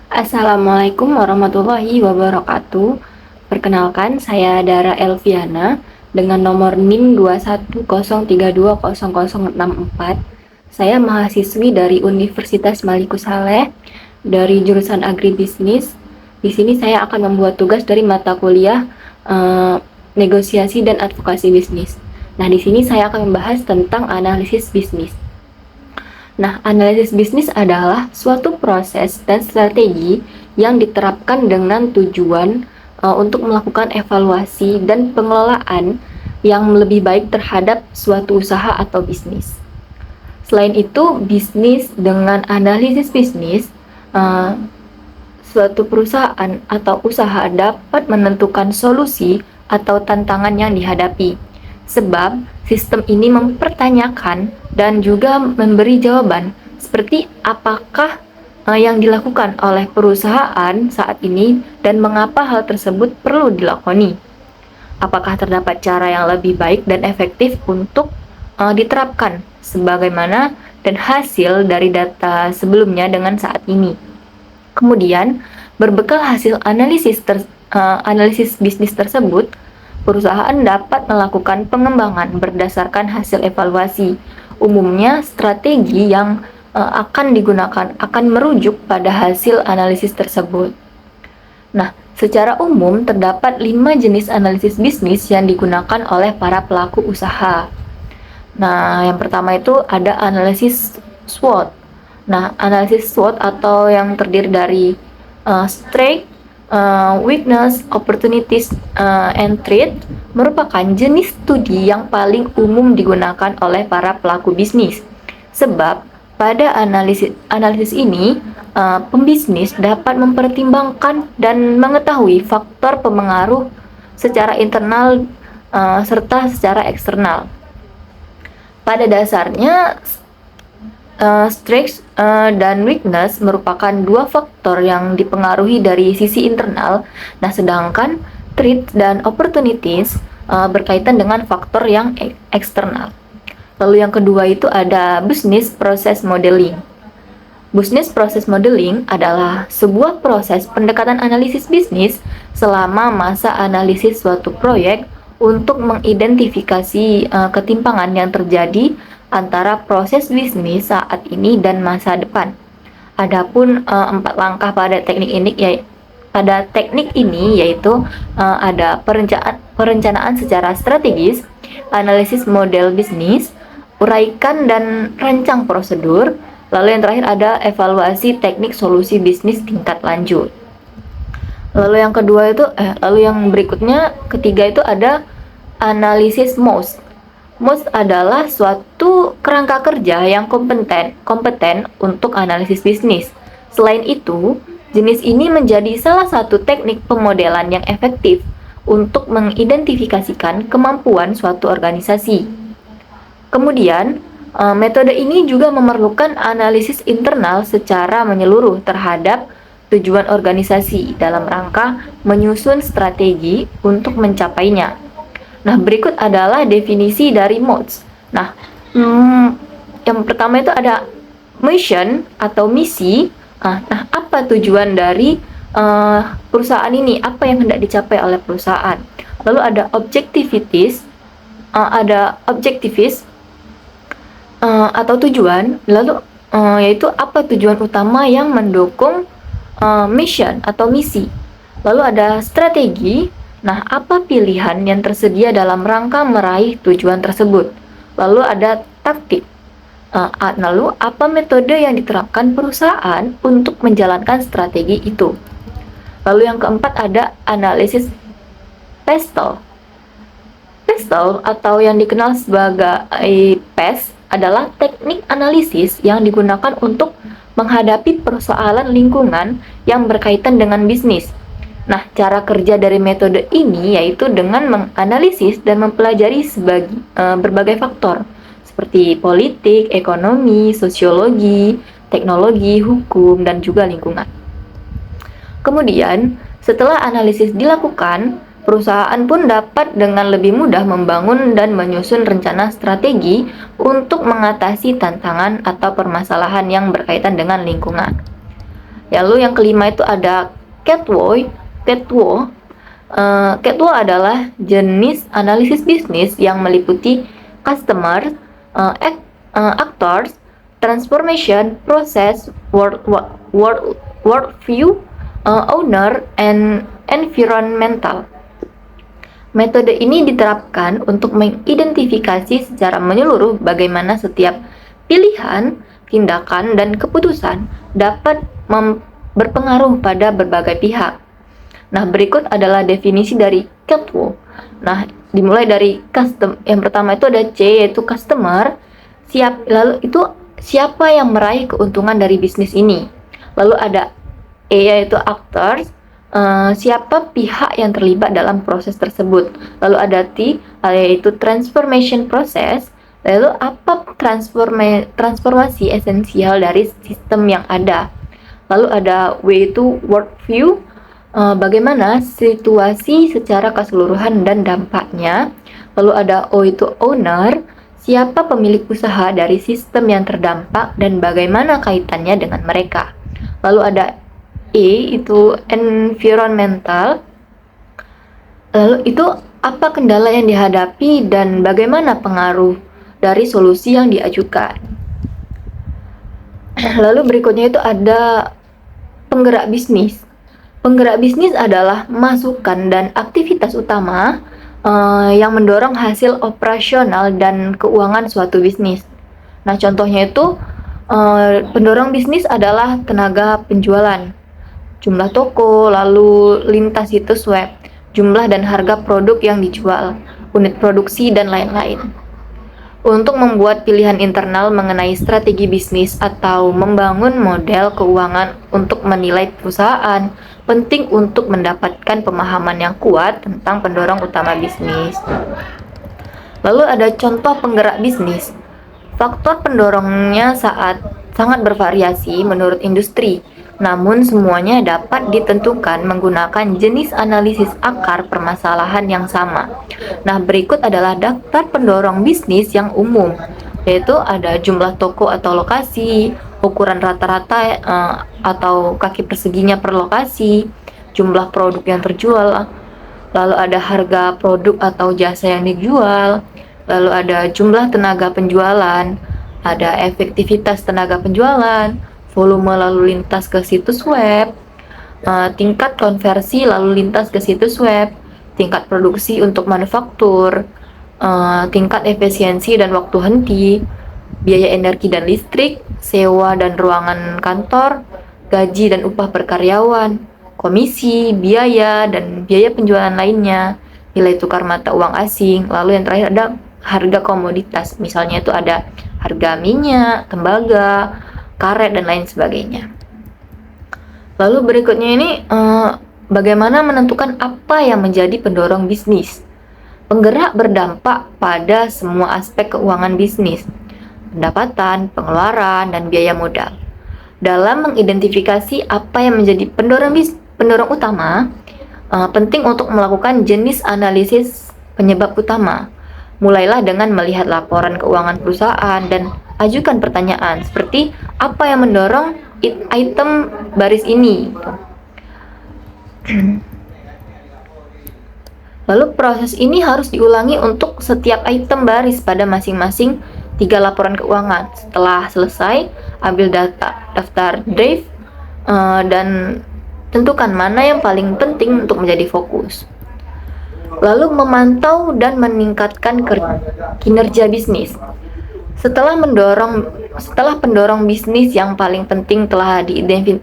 Assalamualaikum warahmatullahi wabarakatuh. Perkenalkan, saya Dara Elviana dengan nomor NIM 210320064. Saya mahasiswi dari Universitas Malikus Saleh dari jurusan Agribisnis. Di sini saya akan membuat tugas dari mata kuliah negosiasi dan advokasi bisnis. Nah, di sini saya akan membahas tentang analisis bisnis. Nah, analisis bisnis adalah suatu proses dan strategi yang diterapkan dengan tujuan untuk melakukan evaluasi dan pengelolaan yang lebih baik terhadap suatu usaha atau bisnis. Selain itu, bisnis dengan analisis bisnis, uh, suatu perusahaan atau usaha dapat menentukan solusi atau tantangan yang dihadapi. Sebab sistem ini mempertanyakan dan juga memberi jawaban seperti apakah yang dilakukan oleh perusahaan saat ini dan mengapa hal tersebut perlu dilakoni. Apakah terdapat cara yang lebih baik dan efektif untuk diterapkan sebagaimana dan hasil dari data sebelumnya dengan saat ini. Kemudian, berbekal hasil analisis bisnis tersebut, perusahaan dapat melakukan pengembangan berdasarkan hasil evaluasi. Umumnya, strategi yang akan digunakan akan merujuk pada hasil analisis tersebut. Nah, secara umum terdapat 5 jenis analisis bisnis yang digunakan oleh para pelaku usaha. Nah, yang pertama itu ada analisis SWOT. Nah, analisis SWOT atau yang terdiri dari strength, weakness, opportunities, and threat merupakan jenis studi yang paling umum digunakan oleh para pelaku bisnis. Sebab pada analisis ini, pembisnis dapat mempertimbangkan dan mengetahui faktor pemengaruh secara internal serta secara eksternal. Pada dasarnya, strength dan weakness merupakan dua faktor yang dipengaruhi dari sisi internal. Nah, sedangkan threat dan opportunities berkaitan dengan faktor yang eksternal. Lalu yang kedua itu ada business process modeling. Business process modeling adalah sebuah proses pendekatan analisis bisnis selama masa analisis suatu proyek untuk mengidentifikasi ketimpangan yang terjadi antara proses bisnis saat ini dan masa depan. Adapun 4 langkah pada teknik ini yaitu ada perencanaan secara strategis, analisis model bisnis, uraikan dan rancang prosedur, lalu yang terakhir ada evaluasi teknik solusi bisnis tingkat lanjut. Lalu yang berikutnya ketiga itu ada analisis MOS. MOS adalah suatu kerangka kerja yang kompeten untuk analisis bisnis. Selain itu, jenis ini menjadi salah satu teknik pemodelan yang efektif untuk mengidentifikasikan kemampuan suatu organisasi. Kemudian, metode ini juga memerlukan analisis internal secara menyeluruh terhadap tujuan organisasi dalam rangka menyusun strategi untuk mencapainya. Nah, berikut adalah definisi dari MODS. Nah, yang pertama itu ada mission atau misi. Nah, apa tujuan dari perusahaan ini? Apa yang hendak dicapai oleh perusahaan? Lalu ada objectivities, atau tujuan. Lalu yaitu apa tujuan utama yang mendukung mission atau misi. Lalu ada strategi. Nah, apa pilihan yang tersedia dalam rangka meraih tujuan tersebut. Lalu ada taktik. Lalu apa metode yang diterapkan perusahaan untuk menjalankan strategi itu. Lalu yang keempat ada analisis PESTEL. PESTEL atau yang dikenal sebagai PES adalah teknik analisis yang digunakan untuk menghadapi persoalan lingkungan yang berkaitan dengan bisnis. Nah, cara kerja dari metode ini yaitu dengan menganalisis dan mempelajari berbagai faktor seperti politik, ekonomi, sosiologi, teknologi, hukum, dan juga lingkungan. Kemudian, setelah analisis dilakukan, perusahaan pun dapat dengan lebih mudah membangun dan menyusun rencana strategi untuk mengatasi tantangan atau permasalahan yang berkaitan dengan lingkungan. Lalu yang kelima itu ada catwalk. Catwalk Catwalk adalah jenis analisis bisnis yang meliputi customer, actors, transformation, process, worldview, owner, and environmental. Metode ini diterapkan untuk mengidentifikasi secara menyeluruh bagaimana setiap pilihan, tindakan, dan keputusan dapat berpengaruh pada berbagai pihak. Nah, berikut adalah definisi dari catwalk. Nah, dimulai dari yang pertama itu ada C, yaitu customer. Lalu itu siapa yang meraih keuntungan dari bisnis ini. Lalu ada E, yaitu actors. Siapa pihak yang terlibat dalam proses tersebut. Lalu ada T, yaitu transformation process. Lalu apa transformasi esensial dari sistem yang ada. Lalu ada W, itu worldview, bagaimana situasi secara keseluruhan dan dampaknya. Lalu ada O, itu owner, siapa pemilik usaha dari sistem yang terdampak dan bagaimana kaitannya dengan mereka. Lalu ada E, itu environmental, lalu itu apa kendala yang dihadapi dan bagaimana pengaruh dari solusi yang diajukan. Lalu berikutnya itu ada penggerak bisnis. Penggerak bisnis adalah masukan dan aktivitas utama yang mendorong hasil operasional dan keuangan suatu bisnis. Nah, contohnya itu pendorong bisnis adalah tenaga penjualan, jumlah toko, lalu lintas situs web, jumlah dan harga produk yang dijual, unit produksi, dan lain-lain. Untuk membuat pilihan internal mengenai strategi bisnis atau membangun model keuangan untuk menilai perusahaan, penting untuk mendapatkan pemahaman yang kuat tentang pendorong utama bisnis. Lalu ada contoh penggerak bisnis. Faktor pendorongnya sangat bervariasi menurut industri, namun semuanya dapat ditentukan menggunakan jenis analisis akar permasalahan yang sama. Nah, berikut adalah daftar pendorong bisnis yang umum, yaitu ada jumlah toko atau lokasi, ukuran rata-rata atau kaki perseginya per lokasi, jumlah produk yang terjual, lalu ada harga produk atau jasa yang dijual, lalu ada jumlah tenaga penjualan, ada efektivitas tenaga penjualan, volume lalu lintas ke situs web, tingkat konversi lalu lintas ke situs web, tingkat produksi untuk manufaktur, tingkat efisiensi dan waktu henti, biaya energi dan listrik, sewa dan ruangan kantor, gaji dan upah per karyawan, komisi, biaya, dan biaya penjualan lainnya, nilai tukar mata uang asing. Lalu yang terakhir ada harga komoditas, misalnya itu ada harga minyak, tembaga, karet, dan lain sebagainya. Lalu berikutnya ini bagaimana menentukan apa yang menjadi pendorong bisnis. Penggerak berdampak pada semua aspek keuangan bisnis, pendapatan, pengeluaran, dan biaya modal. Dalam mengidentifikasi apa yang menjadi pendorong utama, penting untuk melakukan jenis analisis penyebab utama. Mulailah dengan melihat laporan keuangan perusahaan dan ajukan pertanyaan seperti apa yang mendorong item baris ini. Lalu proses ini harus diulangi untuk setiap item baris pada masing-masing 3 laporan keuangan. Setelah selesai, ambil daftar drive dan tentukan mana yang paling penting untuk menjadi fokus. Lalu memantau dan meningkatkan kinerja bisnis. Setelah pendorong bisnis yang paling penting telah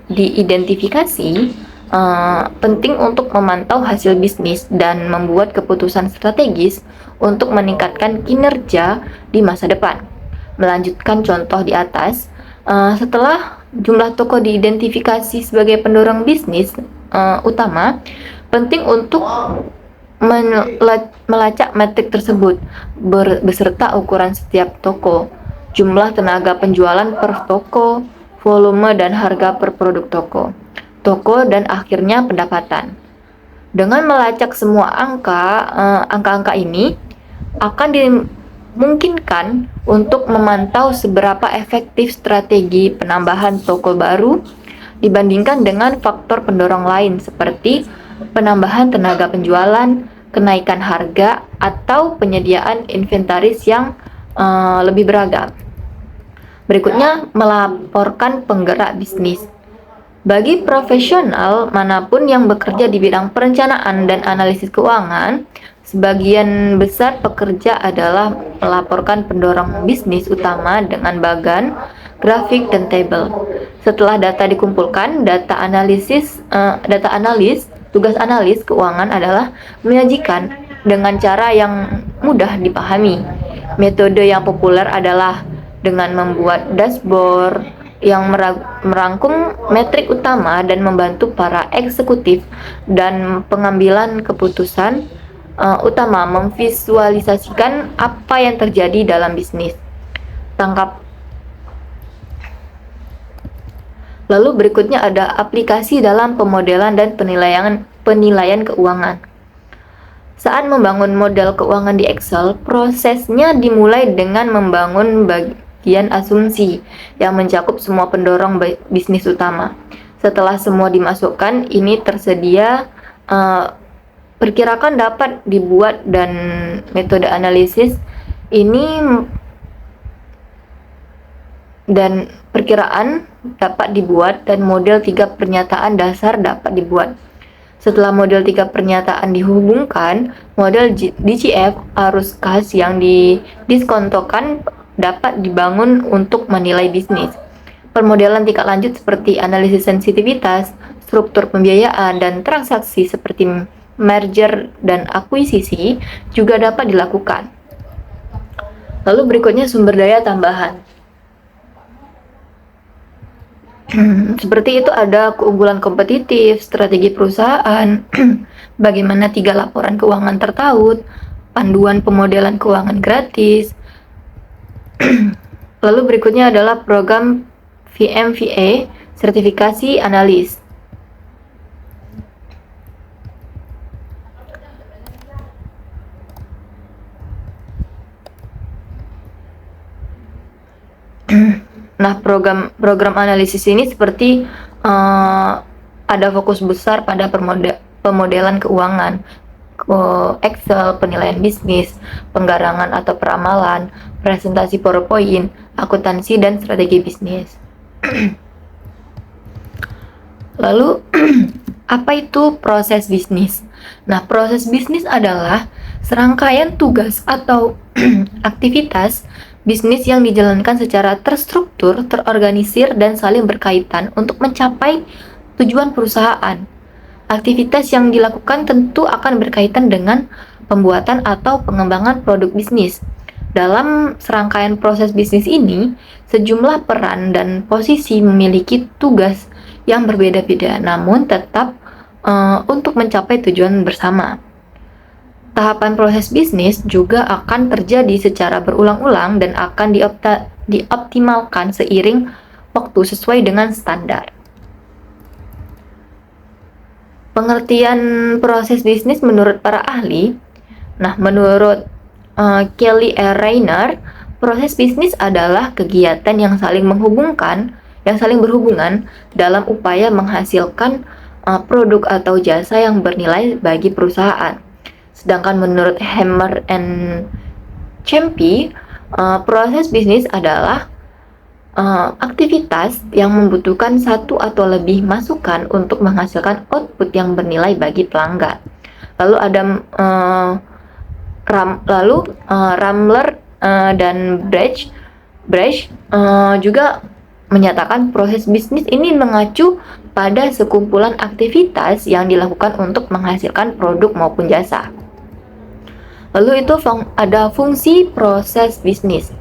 diidentifikasi, penting untuk memantau hasil bisnis dan membuat keputusan strategis untuk meningkatkan kinerja di masa depan. Melanjutkan contoh di atas, setelah jumlah toko diidentifikasi sebagai pendorong bisnis utama, penting untuk melacak metrik tersebut beserta ukuran setiap toko, jumlah tenaga penjualan per toko, volume dan harga per produk toko, dan akhirnya pendapatan. Dengan melacak semua angka-angka ini akan dimungkinkan untuk memantau seberapa efektif strategi penambahan toko baru dibandingkan dengan faktor pendorong lain seperti penambahan tenaga penjualan, kenaikan harga, atau penyediaan inventaris yang lebih beragam. Berikutnya, melaporkan penggerak bisnis. Bagi profesional manapun yang bekerja di bidang perencanaan dan analisis keuangan, sebagian besar pekerja adalah melaporkan pendorong bisnis utama dengan bagan, grafik, dan tabel. Setelah data dikumpulkan, data analis, tugas analis keuangan adalah menyajikan dengan cara yang mudah dipahami. Metode yang populer adalah dengan membuat dashboard yang merangkum metrik utama dan membantu para eksekutif dan pengambilan keputusan utama memvisualisasikan apa yang terjadi dalam bisnis. Lalu berikutnya ada aplikasi dalam pemodelan dan penilaian keuangan. Saat membangun model keuangan di Excel, prosesnya dimulai dengan membangun bagian asumsi yang mencakup semua pendorong bisnis utama. Setelah semua dimasukkan, ini tersedia perkirakan dapat dibuat dan metode analisis ini dan perkiraan dapat dibuat dan model 3 pernyataan dasar dapat dibuat. Setelah model 3 pernyataan dihubungkan, model DCF arus kas yang didiskontokan dapat dibangun untuk menilai bisnis. Permodelan tingkat lanjut seperti analisis sensitivitas, struktur pembiayaan, dan transaksi seperti merger dan akuisisi juga dapat dilakukan. Lalu berikutnya sumber daya tambahan. Seperti itu ada keunggulan kompetitif, strategi perusahaan, bagaimana 3 laporan keuangan tertaut, panduan pemodelan keuangan gratis. Lalu berikutnya adalah program VMVA, sertifikasi analis. Nah, program analisis ini seperti ada fokus besar pada pemodelan keuangan, Excel, penilaian bisnis, penggarangan atau peramalan, presentasi PowerPoint, akuntansi, dan strategi bisnis. Lalu, apa itu proses bisnis? Nah, proses bisnis adalah serangkaian tugas atau aktivitas bisnis yang dijalankan secara terstruktur, terorganisir, dan saling berkaitan untuk mencapai tujuan perusahaan. Aktivitas yang dilakukan tentu akan berkaitan dengan pembuatan atau pengembangan produk bisnis. Dalam serangkaian proses bisnis ini, sejumlah peran dan posisi memiliki tugas yang berbeda-beda, namun tetap untuk mencapai tujuan bersama. Tahapan proses bisnis juga akan terjadi secara berulang-ulang dan akan dioptimalkan seiring waktu sesuai dengan standar. Pengertian proses bisnis menurut para ahli. Nah, menurut Kelly R. Rayner, proses bisnis adalah kegiatan yang saling berhubungan dalam upaya menghasilkan produk atau jasa yang bernilai bagi perusahaan. Sedangkan menurut Hammer and Champy, proses bisnis adalah aktivitas yang membutuhkan satu atau lebih masukan untuk menghasilkan output yang bernilai bagi pelanggan. Lalu ada Ramler dan Bresch juga menyatakan proses bisnis ini mengacu pada sekumpulan aktivitas yang dilakukan untuk menghasilkan produk maupun jasa. Lalu itu ada fungsi proses bisnis.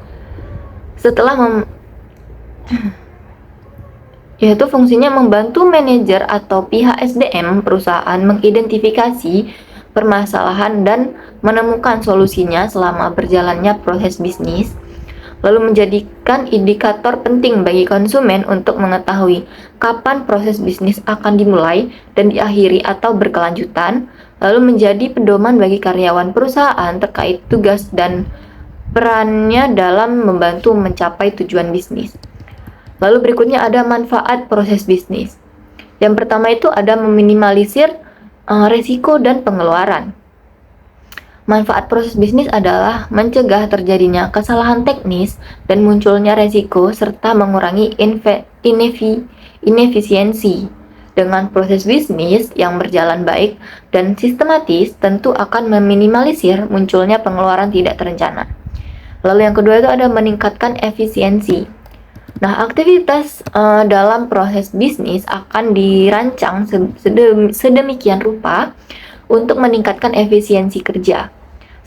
Yaitu fungsinya membantu manajer atau pihak SDM perusahaan mengidentifikasi permasalahan dan menemukan solusinya selama berjalannya proses bisnis, lalu menjadikan indikator penting bagi konsumen untuk mengetahui kapan proses bisnis akan dimulai dan diakhiri atau berkelanjutan, lalu menjadi pedoman bagi karyawan perusahaan terkait tugas dan perannya dalam membantu mencapai tujuan bisnis. Lalu berikutnya ada manfaat proses bisnis. Yang pertama itu ada meminimalisir resiko dan pengeluaran. Manfaat proses bisnis adalah mencegah terjadinya kesalahan teknis dan munculnya resiko serta mengurangi inefisiensi. Dengan proses bisnis yang berjalan baik dan sistematis tentu akan meminimalisir munculnya pengeluaran tidak terencana. Lalu yang kedua itu ada meningkatkan efisiensi. Nah, aktivitas dalam proses bisnis akan dirancang sedemikian rupa untuk meningkatkan efisiensi kerja.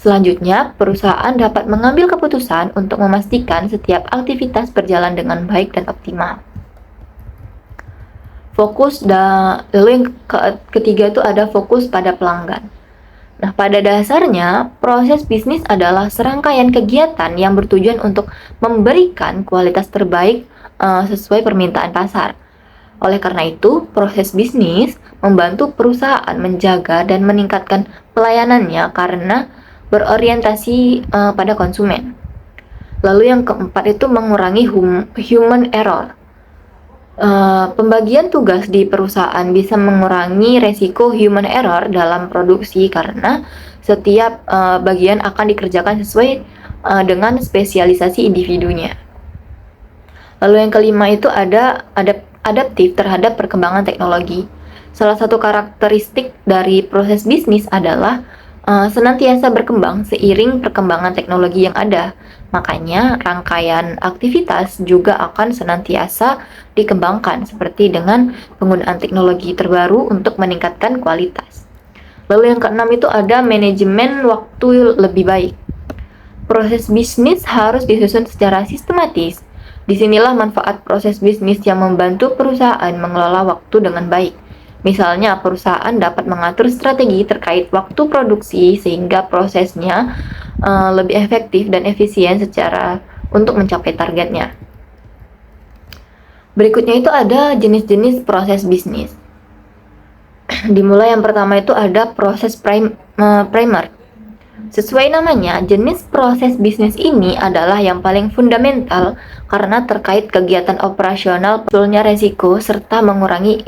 Selanjutnya, perusahaan dapat mengambil keputusan untuk memastikan setiap aktivitas berjalan dengan baik dan optimal. Lalu yang ketiga itu ada fokus pada pelanggan. Nah, pada dasarnya, proses bisnis adalah serangkaian kegiatan yang bertujuan untuk memberikan kualitas terbaik sesuai permintaan pasar. Oleh karena itu, proses bisnis membantu perusahaan menjaga dan meningkatkan pelayanannya karena berorientasi pada konsumen. Lalu yang keempat itu mengurangi human error. Pembagian tugas di perusahaan bisa mengurangi resiko human error dalam produksi karena setiap bagian akan dikerjakan sesuai dengan spesialisasi individunya. Lalu yang kelima itu ada adaptif terhadap perkembangan teknologi. Salah satu karakteristik dari proses bisnis adalah senantiasa berkembang seiring perkembangan teknologi yang ada. Makanya, rangkaian aktivitas juga akan senantiasa dikembangkan, seperti dengan penggunaan teknologi terbaru untuk meningkatkan kualitas. Lalu yang keenam itu ada manajemen waktu lebih baik. Proses bisnis harus disusun secara sistematis. Disinilah manfaat proses bisnis yang membantu perusahaan mengelola waktu dengan baik. Misalnya, perusahaan dapat mengatur strategi terkait waktu produksi sehingga prosesnya lebih efektif dan efisien untuk mencapai targetnya. Berikutnya itu ada jenis-jenis proses bisnis. Dimulai yang pertama itu ada proses primer. Sesuai namanya, jenis proses bisnis ini adalah yang paling fundamental karena terkait kegiatan operasional, munculnya resiko, serta mengurangi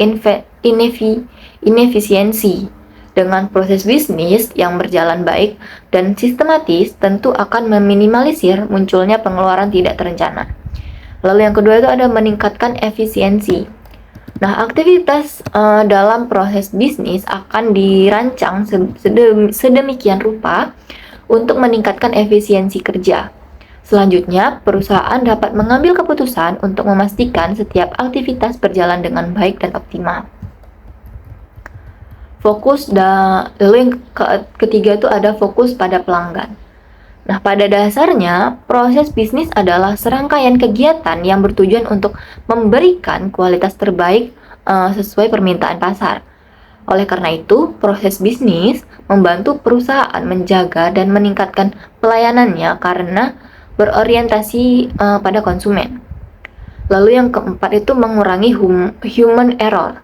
inefisiensi. Dengan proses bisnis yang berjalan baik dan sistematis tentu akan meminimalisir munculnya pengeluaran tidak terencana. Lalu yang kedua itu ada meningkatkan efisiensi. Nah, aktivitas dalam proses bisnis akan dirancang sedemikian rupa untuk meningkatkan efisiensi kerja. Selanjutnya, perusahaan dapat mengambil keputusan untuk memastikan setiap aktivitas berjalan dengan baik dan optimal. Lalu yang ketiga itu ada fokus pada pelanggan. Nah, pada dasarnya, proses bisnis adalah serangkaian kegiatan yang bertujuan untuk memberikan kualitas terbaik sesuai permintaan pasar. Oleh karena itu, proses bisnis membantu perusahaan menjaga dan meningkatkan pelayanannya karena berorientasi pada konsumen. Lalu yang keempat itu mengurangi human error.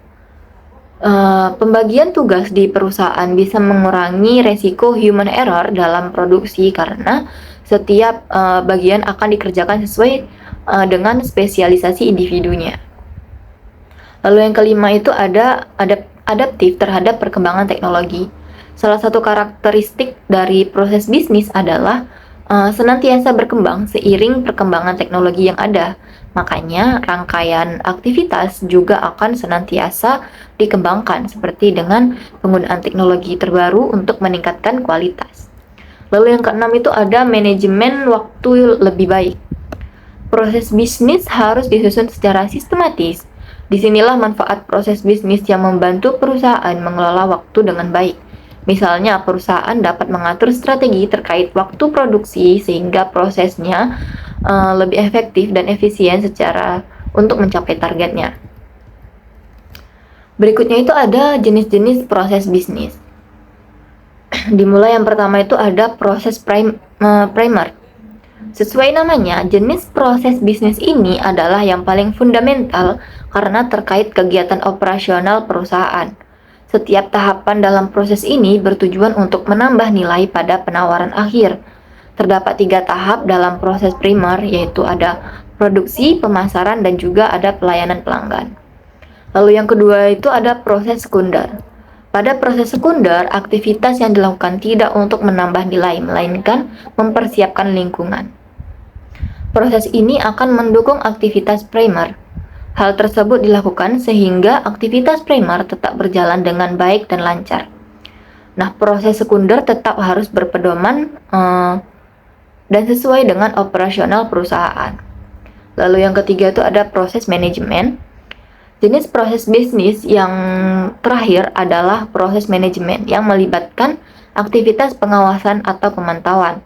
Pembagian tugas di perusahaan bisa mengurangi resiko human error dalam produksi karena setiap bagian akan dikerjakan sesuai dengan spesialisasi individunya. Lalu yang kelima itu ada adaptif terhadap perkembangan teknologi. Salah satu karakteristik dari proses bisnis adalah senantiasa berkembang seiring perkembangan teknologi yang ada. Makanya, rangkaian aktivitas juga akan senantiasa dikembangkan, seperti dengan penggunaan teknologi terbaru untuk meningkatkan kualitas. Lalu yang keenam itu ada manajemen waktu lebih baik. Proses bisnis harus disusun secara sistematis. Disinilah manfaat proses bisnis yang membantu perusahaan mengelola waktu dengan baik. Misalnya, perusahaan dapat mengatur strategi terkait waktu produksi sehingga prosesnya lebih efektif dan efisien untuk mencapai targetnya. Berikutnya itu ada jenis-jenis proses bisnis. Dimulai yang pertama itu ada proses primer. Sesuai namanya, jenis proses bisnis ini adalah yang paling fundamental karena terkait kegiatan operasional perusahaan. Setiap tahapan dalam proses ini bertujuan untuk menambah nilai pada penawaran akhir. Terdapat 3 tahap dalam proses primer, yaitu ada produksi, pemasaran, dan juga ada pelayanan pelanggan. Lalu yang kedua itu ada proses sekunder. Pada proses sekunder, aktivitas yang dilakukan tidak untuk menambah nilai, melainkan mempersiapkan lingkungan. Proses ini akan mendukung aktivitas primer. Hal tersebut dilakukan sehingga aktivitas primer tetap berjalan dengan baik dan lancar. Nah, proses sekunder tetap harus berpedoman dan sesuai dengan operasional perusahaan. Lalu yang ketiga itu ada proses manajemen. Jenis proses bisnis yang terakhir adalah proses manajemen yang melibatkan aktivitas pengawasan atau pemantauan.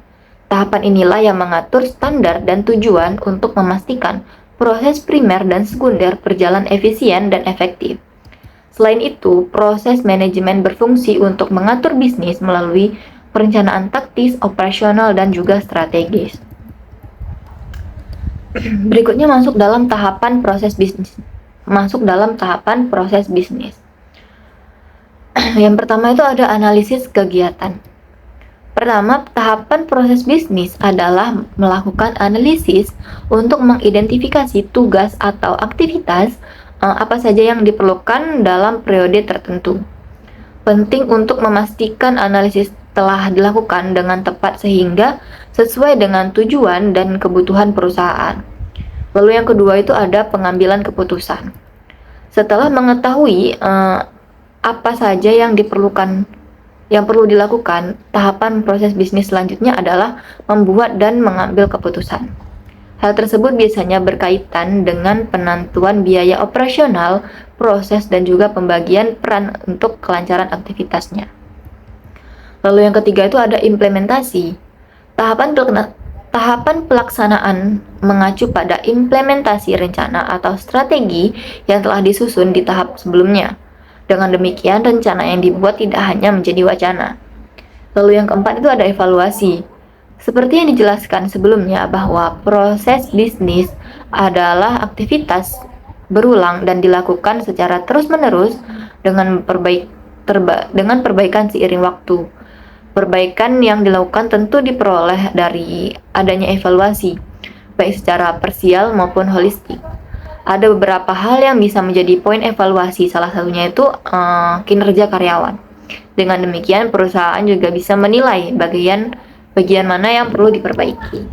Tahapan inilah yang mengatur standar dan tujuan untuk memastikan proses primer dan sekunder berjalan efisien dan efektif. Selain itu, proses manajemen berfungsi untuk mengatur bisnis melalui perencanaan taktis, operasional, dan juga strategis. Berikutnya masuk dalam tahapan proses bisnis. Yang pertama itu ada analisis kegiatan. Pertama, tahapan proses bisnis adalah melakukan analisis untuk mengidentifikasi tugas atau aktivitas apa saja yang diperlukan dalam periode tertentu. Penting untuk memastikan analisis telah dilakukan dengan tepat sehingga sesuai dengan tujuan dan kebutuhan perusahaan. Lalu yang kedua itu ada pengambilan keputusan. Setelah mengetahui apa saja yang perlu dilakukan, tahapan proses bisnis selanjutnya adalah membuat dan mengambil keputusan. Hal tersebut biasanya berkaitan dengan penentuan biaya operasional, proses, dan juga pembagian peran untuk kelancaran aktivitasnya. Lalu yang ketiga itu ada implementasi. Tahapan pelaksanaan mengacu pada implementasi rencana atau strategi yang telah disusun di tahap sebelumnya. Dengan demikian, rencana yang dibuat tidak hanya menjadi wacana. Lalu yang keempat itu ada evaluasi. Seperti yang dijelaskan sebelumnya bahwa proses bisnis adalah aktivitas berulang dan dilakukan secara terus-menerus dengan perbaikan seiring waktu. Perbaikan yang dilakukan tentu diperoleh dari adanya evaluasi, baik secara parsial maupun holistik. Ada beberapa hal yang bisa menjadi poin evaluasi, salah satunya itu kinerja karyawan. Dengan demikian, perusahaan juga bisa menilai bagian mana yang perlu diperbaiki.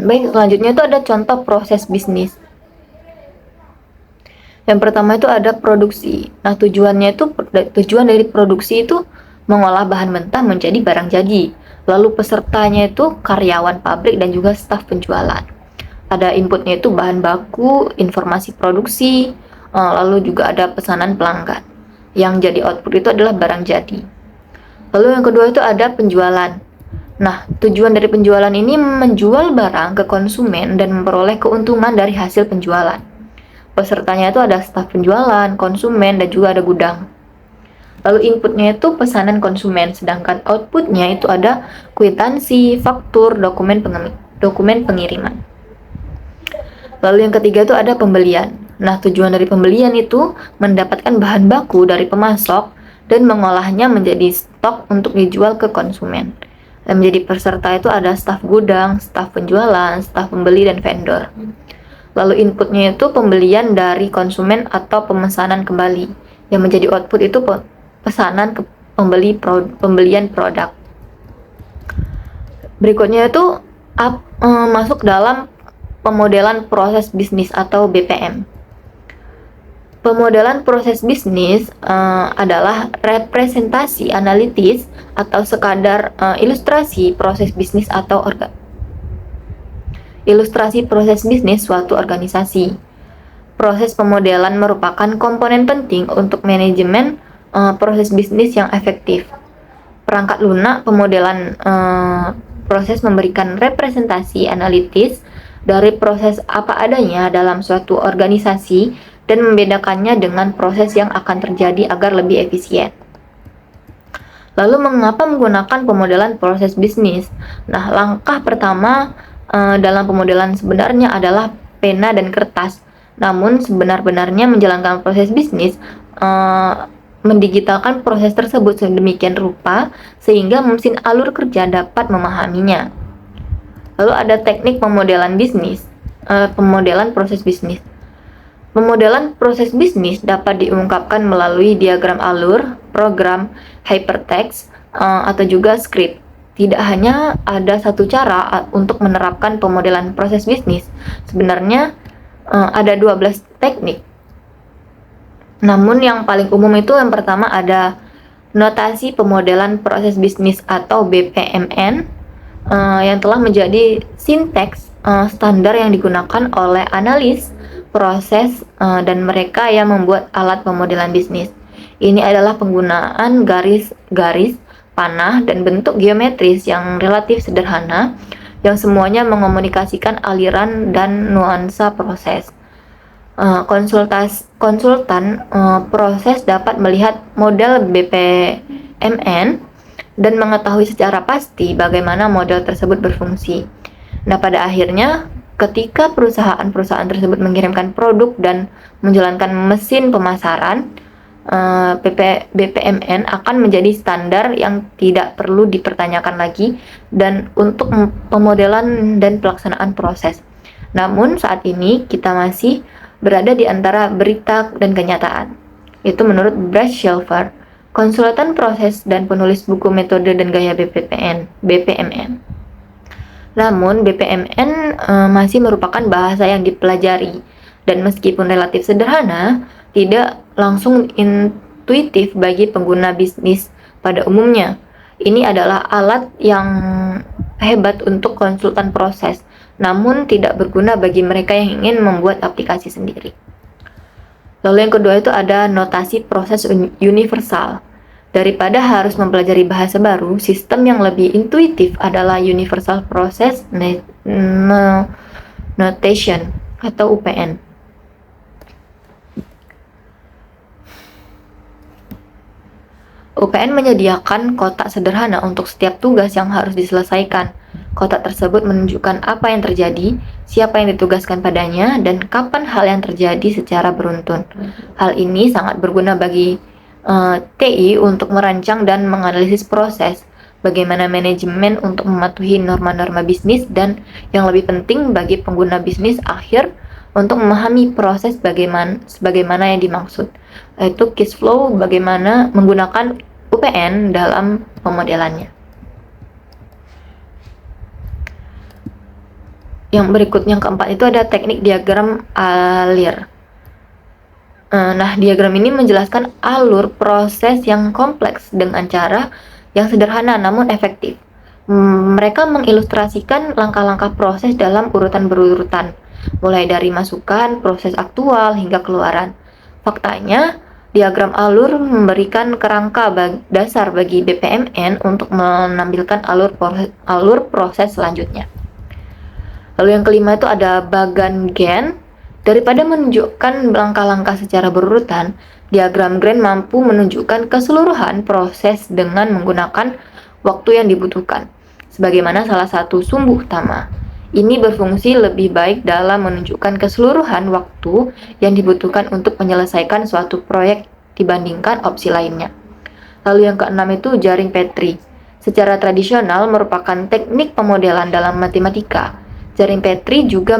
Baik, selanjutnya itu ada contoh proses bisnis. Yang pertama itu ada produksi. Nah, tujuan dari produksi itu mengolah bahan mentah menjadi barang jadi. Lalu pesertanya itu karyawan pabrik dan juga staf penjualan. Ada inputnya itu bahan baku, informasi produksi, lalu juga ada pesanan pelanggan. Yang jadi output itu adalah barang jadi. Lalu yang kedua itu ada penjualan. Nah, tujuan dari penjualan ini menjual barang ke konsumen dan memperoleh keuntungan dari hasil penjualan. Pesertanya itu ada staf penjualan, konsumen, dan juga ada gudang. Lalu inputnya itu pesanan konsumen, sedangkan outputnya itu ada kwitansi, faktur, dokumen pengiriman. Lalu yang ketiga itu ada pembelian. Nah, tujuan dari pembelian itu mendapatkan bahan baku dari pemasok dan mengolahnya menjadi stok untuk dijual ke konsumen. Dan menjadi peserta itu ada staf gudang, staf penjualan, staf pembeli, dan vendor. Lalu inputnya itu pembelian dari konsumen atau pemesanan kembali. Yang menjadi output itu pesanan ke pembelian produk. Berikutnya itu masuk dalam pemodelan proses bisnis atau BPM. Pemodelan proses bisnis adalah representasi analitis atau sekadar ilustrasi proses bisnis atau ilustrasi proses bisnis suatu organisasi. Proses pemodelan merupakan komponen penting untuk manajemen proses bisnis yang efektif. Perangkat lunak pemodelan proses memberikan representasi analitis dari proses apa adanya dalam suatu organisasi dan membedakannya dengan proses yang akan terjadi agar lebih efisien. Lalu mengapa menggunakan pemodelan proses bisnis? Nah, langkah pertama dalam pemodelan sebenarnya adalah pena dan kertas. Namun sebenar-benarnya menjalankan proses bisnis mendigitalkan proses tersebut sedemikian rupa sehingga mesin alur kerja dapat memahaminya. Lalu ada teknik pemodelan proses bisnis. Pemodelan proses bisnis dapat diungkapkan melalui diagram alur, program, hypertext, atau juga script. Tidak hanya ada satu cara untuk menerapkan pemodelan proses bisnis. Sebenarnya ada 12 teknik. Namun yang paling umum itu yang pertama ada notasi pemodelan proses bisnis atau BPMN, yang telah menjadi sinteks standar yang digunakan oleh analis proses dan mereka yang membuat alat pemodelan bisnis. Ini adalah penggunaan garis-garis, panah, dan bentuk geometris yang relatif sederhana yang semuanya mengomunikasikan aliran dan nuansa proses. Konsultan proses dapat melihat model BPMN dan mengetahui secara pasti bagaimana model tersebut berfungsi. Nah, pada akhirnya, ketika perusahaan-perusahaan tersebut mengirimkan produk dan menjalankan mesin pemasaran, BPMN akan menjadi standar yang tidak perlu dipertanyakan lagi dan untuk pemodelan dan pelaksanaan proses. Namun saat ini kita masih berada di antara berita dan kenyataan. Itu menurut Brad Shelfer, konsultan proses dan penulis buku metode dan gaya BPMN. Namun BPMN masih merupakan bahasa yang dipelajari dan meskipun relatif sederhana, tidak langsung intuitif bagi pengguna bisnis pada umumnya. Ini adalah alat yang hebat untuk konsultan proses, namun tidak berguna bagi mereka yang ingin membuat aplikasi sendiri. Lalu yang kedua itu ada notasi proses universal. Daripada harus mempelajari bahasa baru, sistem yang lebih intuitif adalah Universal Process Notation atau UPN. UPN menyediakan kotak sederhana untuk setiap tugas yang harus diselesaikan. Kotak tersebut menunjukkan apa yang terjadi, siapa yang ditugaskan padanya, dan kapan hal yang terjadi secara beruntun. Hal ini sangat berguna bagi TI untuk merancang dan menganalisis proses, bagaimana manajemen untuk mematuhi norma-norma bisnis, dan yang lebih penting bagi pengguna bisnis akhir untuk memahami proses sebagaimana yang dimaksud, yaitu case flow, bagaimana menggunakan UPN dalam pemodelannya. Yang berikutnya, yang keempat itu ada teknik diagram alir. Nah, diagram ini menjelaskan alur proses yang kompleks dengan cara yang sederhana namun efektif. Mereka mengilustrasikan langkah-langkah proses dalam urutan berurutan, mulai dari masukan, proses aktual, hingga keluaran. Faktanya, diagram alur memberikan kerangka dasar bagi BPMN untuk menampilkan alur proses selanjutnya. Lalu yang kelima itu ada bagan Gann. Daripada menunjukkan langkah-langkah secara berurutan, diagram Gann mampu menunjukkan keseluruhan proses dengan menggunakan waktu yang dibutuhkan, sebagaimana salah satu sumbu utama. Ini berfungsi lebih baik dalam menunjukkan keseluruhan waktu yang dibutuhkan untuk menyelesaikan suatu proyek dibandingkan opsi lainnya. Lalu yang keenam itu jaring Petri. Secara tradisional merupakan teknik pemodelan dalam matematika. Jaring Petri juga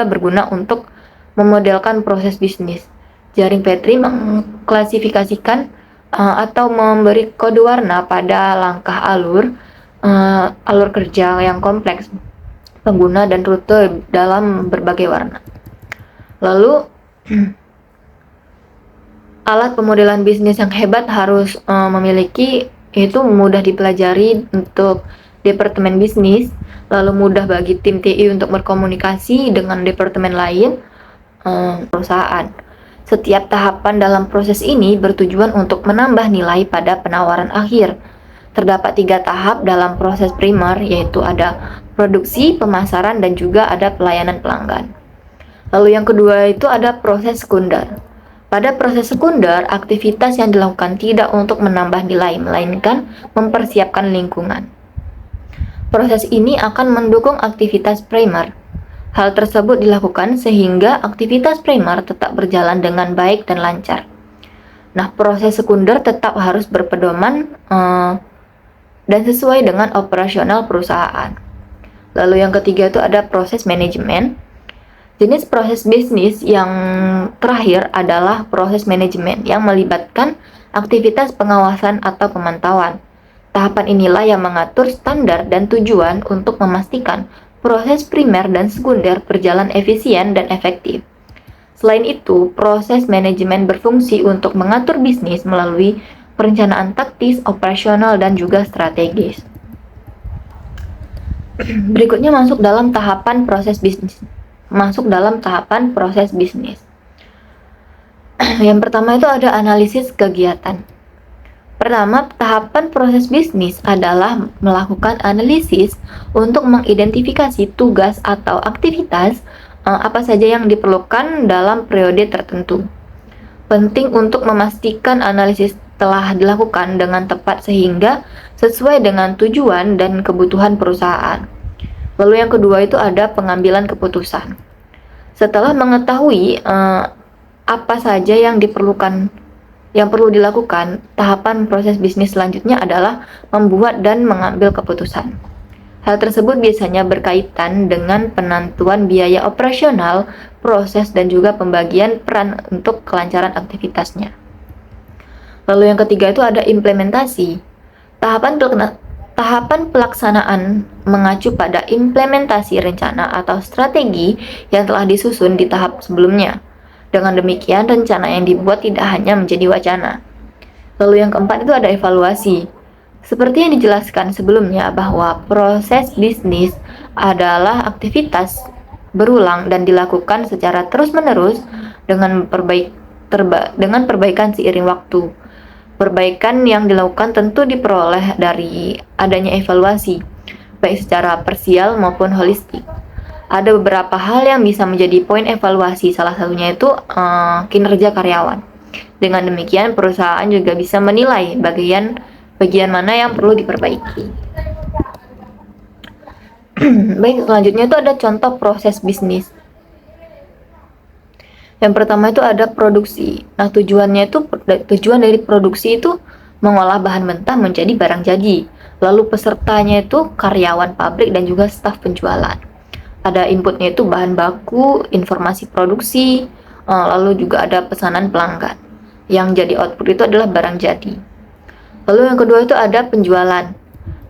berguna untuk memodelkan proses bisnis. Jaring Petri mengklasifikasikan atau memberi kode warna pada langkah alur kerja yang kompleks pengguna dan rute dalam berbagai warna. Lalu alat pemodelan bisnis yang hebat harus memiliki, itu mudah dipelajari untuk departemen bisnis, lalu mudah bagi tim TI untuk berkomunikasi dengan departemen lain perusahaan. Setiap tahapan dalam proses ini bertujuan untuk menambah nilai pada penawaran akhir. Terdapat 3 tahap dalam proses primer, yaitu ada produksi, pemasaran, dan juga ada pelayanan pelanggan. Lalu yang kedua itu ada proses sekunder. Pada proses sekunder, aktivitas yang dilakukan tidak untuk menambah nilai, melainkan mempersiapkan lingkungan. Proses ini akan mendukung aktivitas primer. Hal tersebut dilakukan sehingga aktivitas primer tetap berjalan dengan baik dan lancar. Nah, proses sekunder tetap harus berpedoman dan sesuai dengan operasional perusahaan. Lalu yang ketiga itu ada proses manajemen. Jenis proses bisnis yang terakhir adalah proses manajemen yang melibatkan aktivitas pengawasan atau pemantauan. Tahapan inilah yang mengatur standar dan tujuan untuk memastikan proses primer dan sekunder berjalan efisien dan efektif. Selain itu, proses manajemen berfungsi untuk mengatur bisnis melalui perencanaan taktis, operasional, dan juga strategis. Berikutnya masuk dalam tahapan proses bisnis. Yang pertama itu ada analisis kegiatan. Pertama, tahapan proses bisnis adalah melakukan analisis untuk mengidentifikasi tugas atau aktivitas apa saja yang diperlukan dalam periode tertentu. Penting untuk memastikan analisis telah dilakukan dengan tepat sehingga sesuai dengan tujuan dan kebutuhan perusahaan. Lalu yang kedua itu ada pengambilan keputusan. Setelah mengetahui apa saja yang perlu dilakukan, tahapan proses bisnis selanjutnya adalah membuat dan mengambil keputusan. Hal tersebut biasanya berkaitan dengan penentuan biaya operasional, proses, dan juga pembagian peran untuk kelancaran aktivitasnya. Lalu yang ketiga itu ada implementasi. Tahapan pelaksanaan mengacu pada implementasi rencana atau strategi yang telah disusun di tahap sebelumnya. Dengan demikian, rencana yang dibuat tidak hanya menjadi wacana. Lalu yang keempat itu ada evaluasi. Seperti yang dijelaskan sebelumnya bahwa proses bisnis adalah aktivitas berulang dan dilakukan secara terus-menerus dengan perbaikan seiring waktu. Perbaikan yang dilakukan tentu diperoleh dari adanya evaluasi, baik secara parsial maupun holistik. Ada beberapa hal yang bisa menjadi poin evaluasi, salah satunya itu kinerja karyawan. Dengan demikian, perusahaan juga bisa menilai bagian mana yang perlu diperbaiki. Baik, selanjutnya itu ada contoh proses bisnis. Yang pertama itu ada produksi. Nah, tujuan dari produksi itu mengolah bahan mentah menjadi barang jadi. Lalu pesertanya itu karyawan pabrik dan juga staf penjualan. Ada inputnya itu bahan baku, informasi produksi, lalu juga ada pesanan pelanggan. Yang jadi output itu adalah barang jadi. Lalu yang kedua itu ada penjualan.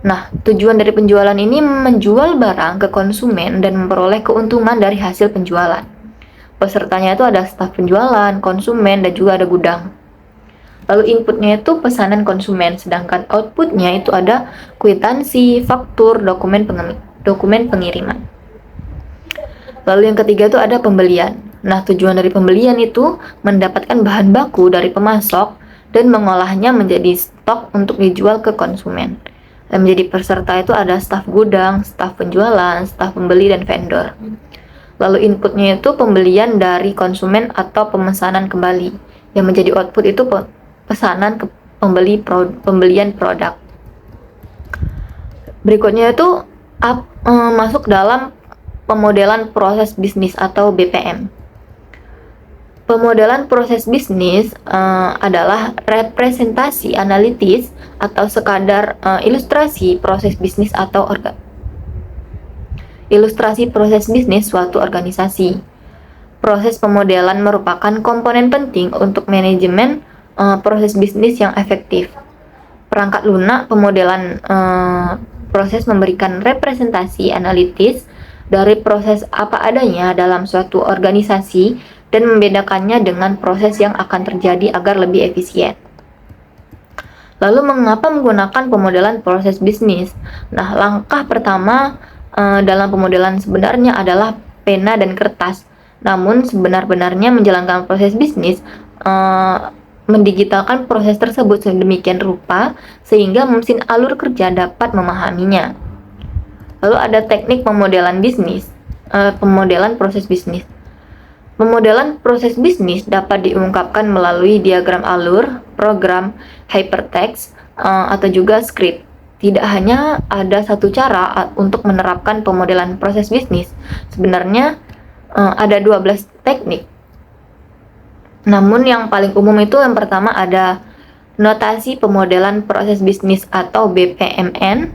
Nah, tujuan dari penjualan ini menjual barang ke konsumen dan memperoleh keuntungan dari hasil penjualan. Pesertanya itu ada staf penjualan, konsumen, dan juga ada gudang. Lalu inputnya itu pesanan konsumen, sedangkan outputnya itu ada kwitansi, faktur, dokumen pengiriman. Lalu yang ketiga itu ada pembelian. Nah, tujuan dari pembelian itu mendapatkan bahan baku dari pemasok dan mengolahnya menjadi stok untuk dijual ke konsumen. Dan menjadi peserta itu ada staf gudang, staf penjualan, staf pembeli, dan vendor. Lalu inputnya itu pembelian dari konsumen atau pemesanan kembali. Yang menjadi output itu pesanan ke pembelian produk. Berikutnya itu masuk dalam pemodelan proses bisnis atau BPM. Pemodelan proses bisnis adalah representasi analitis atau sekadar ilustrasi proses bisnis atau ilustrasi proses bisnis suatu organisasi. Proses pemodelan merupakan komponen penting untuk manajemen proses bisnis yang efektif. Perangkat lunak pemodelan proses memberikan representasi analitis dari proses apa adanya dalam suatu organisasi dan membedakannya dengan proses yang akan terjadi agar lebih efisien. Lalu mengapa menggunakan pemodelan proses bisnis? Nah, langkah pertama dalam pemodelan sebenarnya adalah pena dan kertas. Namun sebenar-benarnya menjalankan proses bisnis mendigitalkan proses tersebut sedemikian rupa sehingga mesin alur kerja dapat memahaminya. Lalu ada teknik pemodelan proses bisnis. Pemodelan proses bisnis dapat diungkapkan melalui diagram alur, program, hypertext, atau juga script. Tidak hanya ada satu cara untuk menerapkan pemodelan proses bisnis. Sebenarnya ada 12 teknik. Namun yang paling umum itu yang pertama ada notasi pemodelan proses bisnis atau BPMN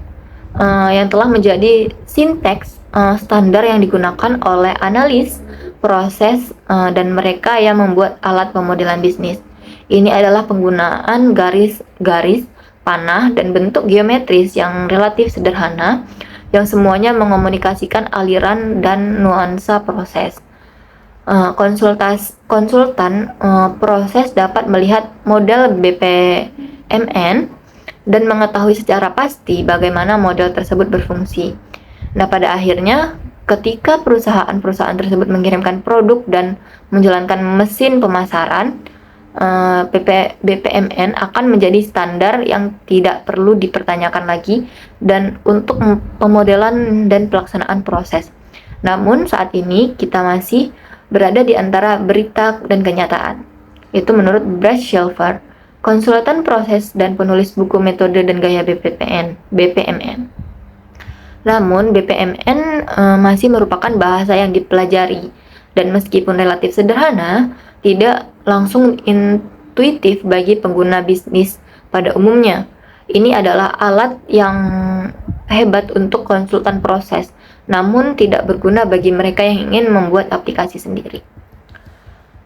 yang telah menjadi sinteks standar yang digunakan oleh analis proses, dan mereka yang membuat alat pemodelan bisnis. Ini adalah penggunaan garis-garis, panah, dan bentuk geometris yang relatif sederhana, yang semuanya mengomunikasikan aliran dan nuansa proses. Konsultan proses dapat melihat model BPMN dan mengetahui secara pasti bagaimana model tersebut berfungsi. Nah, pada akhirnya, ketika perusahaan-perusahaan tersebut mengirimkan produk dan menjalankan mesin pemasaran, BPMN akan menjadi standar yang tidak perlu dipertanyakan lagi dan untuk pemodelan dan pelaksanaan proses. Namun saat ini kita masih berada di antara berita dan kenyataan. Itu menurut Brad Shelfer, konsultan proses dan penulis buku metode dan gaya BPMN. Namun BPMN masih merupakan bahasa yang dipelajari dan meskipun relatif sederhana, tidak langsung intuitif bagi pengguna bisnis pada umumnya. Ini adalah alat yang hebat untuk konsultan proses, namun tidak berguna bagi mereka yang ingin membuat aplikasi sendiri.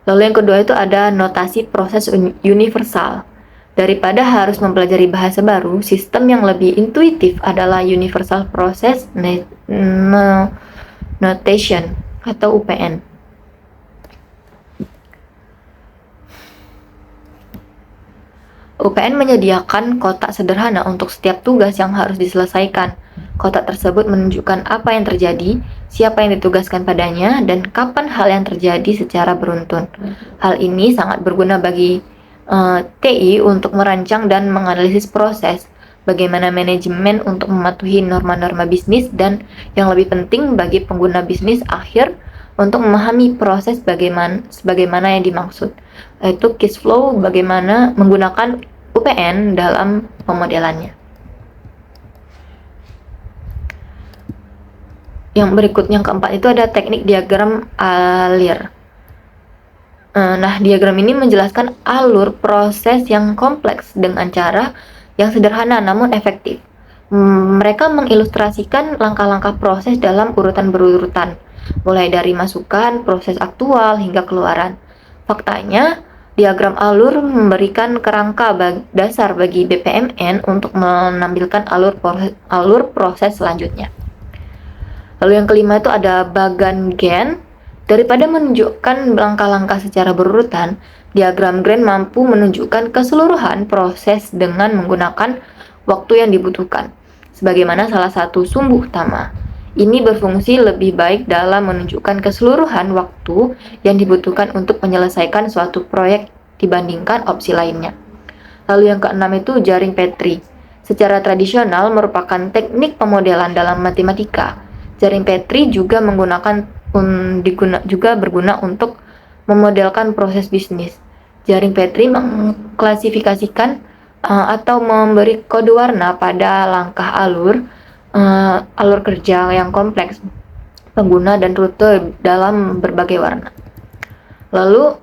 Lalu yang kedua itu ada notasi proses universal. Daripada harus mempelajari bahasa baru, sistem yang lebih intuitif adalah Universal Process Notation atau UPN. UPN menyediakan kotak sederhana untuk setiap tugas yang harus diselesaikan. Kotak tersebut menunjukkan apa yang terjadi, siapa yang ditugaskan padanya, dan kapan hal yang terjadi secara beruntun. Hal ini sangat berguna bagi TI untuk merancang dan menganalisis proses, bagaimana manajemen untuk mematuhi norma-norma bisnis, dan yang lebih penting bagi pengguna bisnis akhir untuk memahami proses sebagaimana yang dimaksud, yaitu case flow, bagaimana menggunakan UPN dalam pemodelannya. Yang berikutnya, yang keempat itu ada teknik diagram alir. Nah, diagram ini menjelaskan alur proses yang kompleks dengan cara yang sederhana namun efektif. Mereka mengilustrasikan langkah-langkah proses dalam urutan berurutan, mulai dari masukan, proses aktual, hingga keluaran. Faktanya, diagram alur memberikan kerangka dasar bagi BPMN untuk menampilkan alur proses selanjutnya. Lalu yang kelima itu ada bagan Gann. Daripada menunjukkan langkah-langkah secara berurutan, diagram Gann mampu menunjukkan keseluruhan proses dengan menggunakan waktu yang dibutuhkan, sebagaimana salah satu sumbu utama. Ini berfungsi lebih baik dalam menunjukkan keseluruhan waktu yang dibutuhkan untuk menyelesaikan suatu proyek dibandingkan opsi lainnya. Lalu yang keenam itu jaring Petri. Secara tradisional merupakan teknik pemodelan dalam matematika. Jaring Petri juga berguna untuk memodelkan proses bisnis. Jaring Petri mengklasifikasikan atau memberi kode warna pada langkah alur kerja yang kompleks, pengguna dan rute dalam berbagai warna. Lalu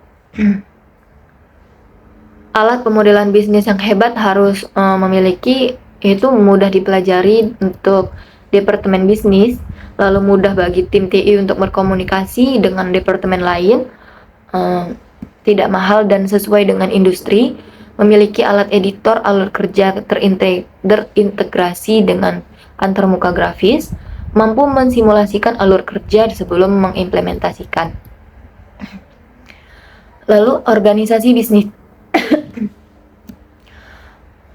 alat pemodelan bisnis yang hebat harus memiliki, itu mudah dipelajari untuk departemen bisnis, lalu mudah bagi tim TI untuk berkomunikasi dengan departemen lain, tidak mahal dan sesuai dengan industri, memiliki alat editor alur kerja terintegrasi dengan antarmuka grafis, mampu mensimulasikan alur kerja sebelum mengimplementasikan. Lalu organisasi bisnis.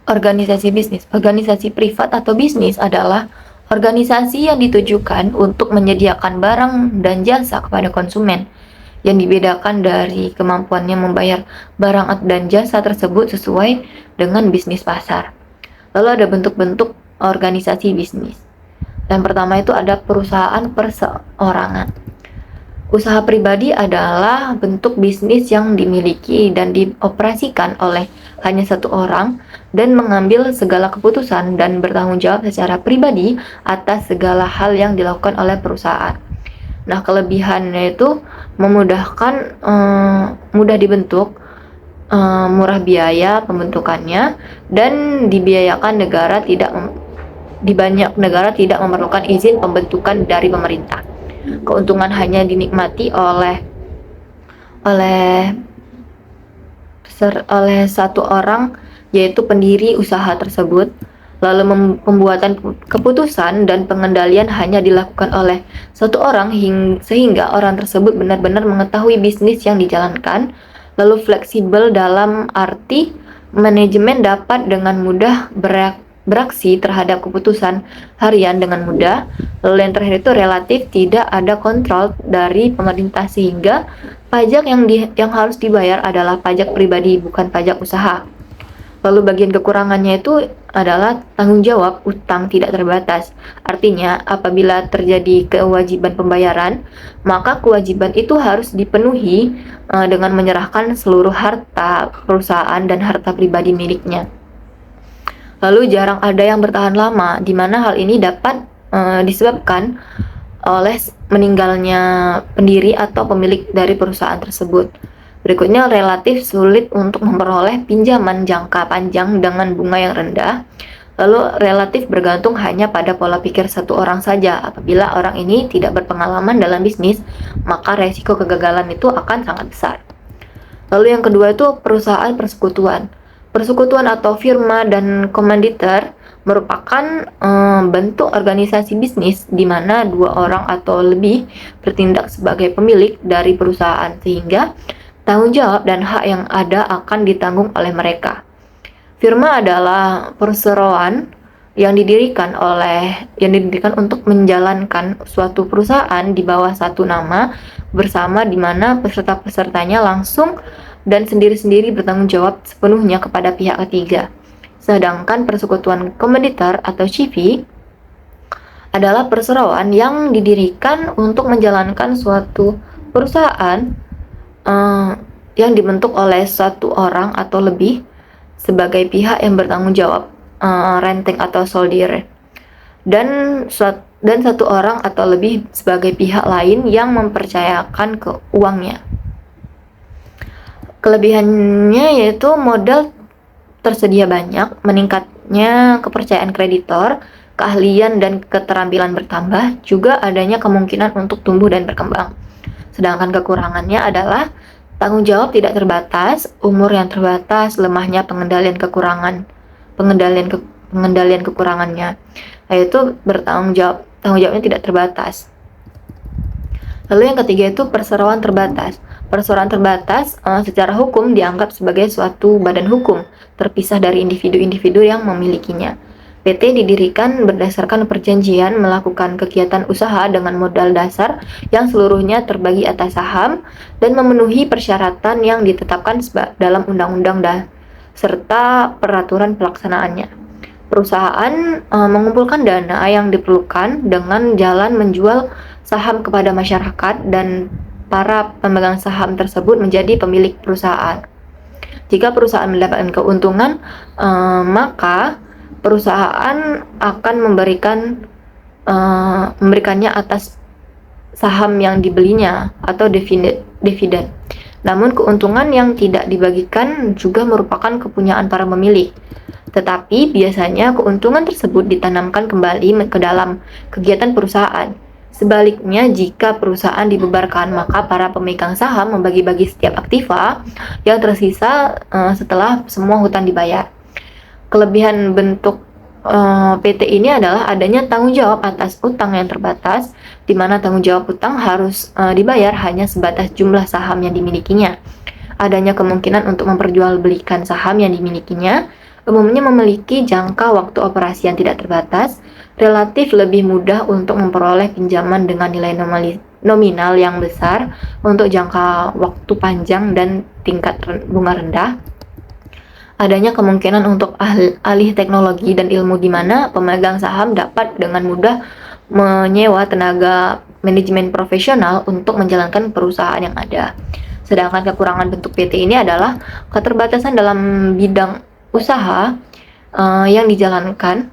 Organisasi privat atau bisnis adalah organisasi yang ditujukan untuk menyediakan barang dan jasa kepada konsumen, yang dibedakan dari kemampuannya membayar barang dan jasa tersebut sesuai dengan bisnis pasar. Lalu ada bentuk-bentuk organisasi bisnis. Yang pertama itu ada perusahaan perseorangan. Usaha pribadi adalah bentuk bisnis yang dimiliki dan dioperasikan oleh hanya satu orang dan mengambil segala keputusan dan bertanggung jawab secara pribadi atas segala hal yang dilakukan oleh perusahaan. Nah, kelebihannya itu memudahkan, mudah dibentuk, murah biaya pembentukannya, dan di banyak negara tidak memerlukan izin pembentukan dari pemerintah. keuntungan hanya dinikmati oleh oleh satu orang, yaitu pendiri usaha tersebut. Lalu pembuatan keputusan dan pengendalian hanya dilakukan oleh satu orang sehingga orang tersebut benar-benar mengetahui bisnis yang dijalankan. Lalu fleksibel dalam arti manajemen dapat dengan mudah beraksi terhadap keputusan harian dengan mudah. Lalu yang terakhir itu relatif tidak ada kontrol dari pemerintah sehingga pajak yang harus dibayar adalah pajak pribadi bukan pajak usaha. Lalu bagian kekurangannya itu adalah tanggung jawab utang tidak terbatas. Artinya, apabila terjadi kewajiban pembayaran, maka kewajiban itu harus dipenuhi dengan menyerahkan seluruh harta perusahaan dan harta pribadi miliknya. Lalu jarang ada yang bertahan lama, di mana hal ini dapat disebabkan oleh meninggalnya pendiri atau pemilik dari perusahaan tersebut. Berikutnya, relatif sulit untuk memperoleh pinjaman jangka panjang dengan bunga yang rendah. Lalu relatif bergantung hanya pada pola pikir satu orang saja. Apabila orang ini tidak berpengalaman dalam bisnis, maka resiko kegagalan itu akan sangat besar. Lalu yang kedua itu perusahaan persekutuan. Persekutuan atau firma dan komanditer merupakan bentuk organisasi bisnis di mana dua orang atau lebih bertindak sebagai pemilik dari perusahaan sehingga tanggung jawab dan hak yang ada akan ditanggung oleh mereka. Firma adalah perseroan yang didirikan untuk menjalankan suatu perusahaan di bawah satu nama bersama di mana peserta-pesertanya langsung dan sendiri-sendiri bertanggung jawab sepenuhnya kepada pihak ketiga. Sedangkan persekutuan komanditer atau CV adalah perseroan yang didirikan untuk menjalankan suatu perusahaan yang dibentuk oleh satu orang atau lebih sebagai pihak yang bertanggung jawab, renting atau soldier, dan satu orang atau lebih sebagai pihak lain yang mempercayakan ke uangnya. Kelebihannya yaitu modal tersedia banyak, meningkatnya kepercayaan kreditor, keahlian dan keterampilan bertambah, juga adanya kemungkinan untuk tumbuh dan berkembang. Sedangkan kekurangannya adalah tanggung jawab tidak terbatas, umur yang terbatas, lemahnya pengendalian kekurangannya, yaitu tanggung jawabnya tidak terbatas. Lalu yang ketiga itu perseroan terbatas. Perseroan terbatas secara hukum dianggap sebagai suatu badan hukum terpisah dari individu-individu yang memilikinya. PT didirikan berdasarkan perjanjian melakukan kegiatan usaha dengan modal dasar yang seluruhnya terbagi atas saham dan memenuhi persyaratan yang ditetapkan dalam undang-undang serta peraturan pelaksanaannya. Perusahaan mengumpulkan dana yang diperlukan dengan jalan menjual saham kepada masyarakat dan para pemegang saham tersebut menjadi pemilik perusahaan. Jika perusahaan mendapatkan keuntungan, maka perusahaan akan memberikannya atas saham yang dibelinya atau dividen. Namun keuntungan yang tidak dibagikan juga merupakan kepunyaan para pemilik. Tetapi biasanya keuntungan tersebut ditanamkan kembali ke dalam kegiatan perusahaan. Sebaliknya, jika perusahaan dibubarkan, maka para pemegang saham membagi-bagi setiap aktiva yang tersisa setelah semua hutang dibayar. Kelebihan bentuk PT ini adalah adanya tanggung jawab atas utang yang terbatas, di mana tanggung jawab utang harus dibayar hanya sebatas jumlah saham yang dimilikinya. Adanya kemungkinan untuk memperjualbelikan saham yang dimilikinya, umumnya memiliki jangka waktu operasi yang tidak terbatas, relatif lebih mudah untuk memperoleh pinjaman dengan nilai nominal yang besar untuk jangka waktu panjang dan tingkat bunga rendah. Adanya kemungkinan untuk alih teknologi dan ilmu di mana pemegang saham dapat dengan mudah menyewa tenaga manajemen profesional untuk menjalankan perusahaan yang ada. Sedangkan kekurangan bentuk PT ini adalah keterbatasan dalam bidang usaha yang dijalankan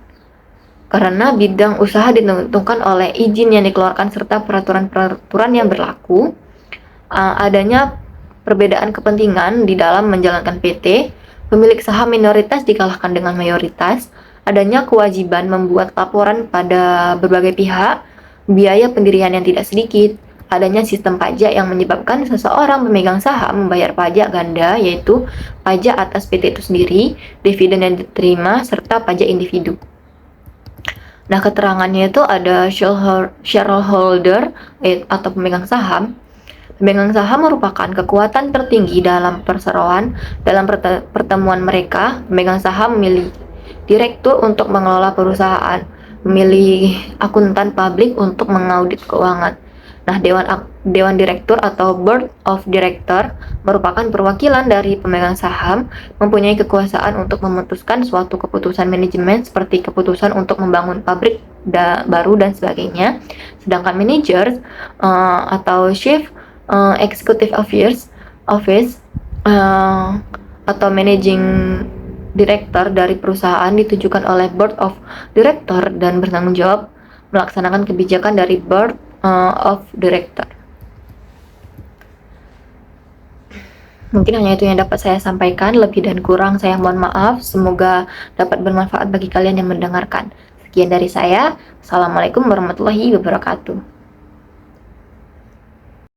karena bidang usaha ditentukan oleh izin yang dikeluarkan serta peraturan-peraturan yang berlaku. Adanya perbedaan kepentingan di dalam menjalankan PT. Pemilik saham minoritas dikalahkan dengan mayoritas, adanya kewajiban membuat laporan pada berbagai pihak, biaya pendirian yang tidak sedikit, adanya sistem pajak yang menyebabkan seseorang pemegang saham membayar pajak ganda, yaitu pajak atas PT itu sendiri, dividen yang diterima, serta pajak individu. Nah, keterangannya itu ada shareholder atau pemegang saham. Pemegang saham merupakan kekuatan tertinggi dalam perseroan. Dalam pertemuan mereka, pemegang saham memilih direktur untuk mengelola perusahaan, memilih akuntan publik untuk mengaudit keuangan. Nah, dewan direktur atau board of director merupakan perwakilan dari pemegang saham, mempunyai kekuasaan untuk memutuskan suatu keputusan manajemen seperti keputusan untuk membangun pabrik baru dan sebagainya. Sedangkan manager atau chief executive office atau managing director dari perusahaan ditujukan oleh board of director dan bertanggung jawab melaksanakan kebijakan dari board of director. Mungkin hanya itu yang dapat saya sampaikan, lebih dan kurang saya mohon maaf. Semoga dapat bermanfaat bagi kalian yang mendengarkan. Sekian dari saya. Assalamualaikum warahmatullahi wabarakatuh.